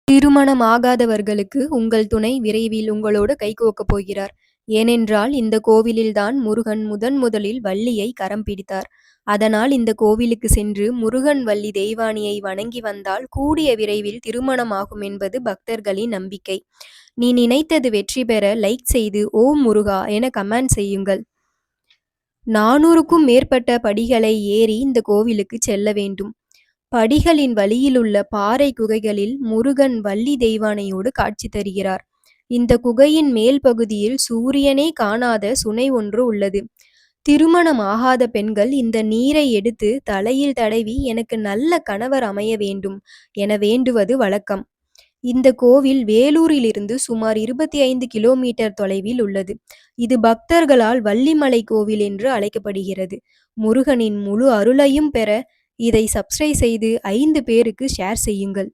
திருமணமாகாதவர்களுக்கு உங்கள் துணை விரைவில் உங்களோடு கைகோக்கப் போகிறார். ஏனென்றால் இந்த கோவிலில்தான் முருகன் முதலில் வள்ளியை கரம் பிடித்தார். அதனால் இந்த கோவிலுக்கு சென்று முருகன் வள்ளி தெய்வானையை வணங்கி வந்தால் கூடிய விரைவில் திருமணம் ஆகும் என்பது பக்தர்களின் நம்பிக்கை. நீ நினைத்தது வெற்றி பெற லைக் செய்து ஓம் முருகா என கமெண்ட் செய்யுங்கள். 400க்கும் மேற்பட்ட படிகளை ஏறி இந்த கோவிலுக்கு செல்ல வேண்டும். படிகளின் வழியிலுள்ள பாறை குகைகளில் முருகன் வள்ளி தெய்வானையோடு காட்சி தருகிறார். இந்த குகையின் மேல் பகுதியில் சூரியனே காணாத சுனை ஒன்று உள்ளது. திருமணம் ஆகாத பெண்கள் இந்த நீரை எடுத்து தலையில் தடவி எனக்கு நல்ல கணவர் அமைய வேண்டும் என வேண்டுவது வழக்கம். இந்த கோவில் வேலூரிலிருந்து சுமார் 25 கிலோமீட்டர் தொலைவில் உள்ளது. இது பக்தர்களால் வள்ளிமலை கோவில் என்று அழைக்கப்படுகிறது. முருகனின் முழு அருளையும் பெற இதை சப்ஸ்கிரைப் செய்து 5 பேருக்கு ஷேர் செய்யுங்கள்.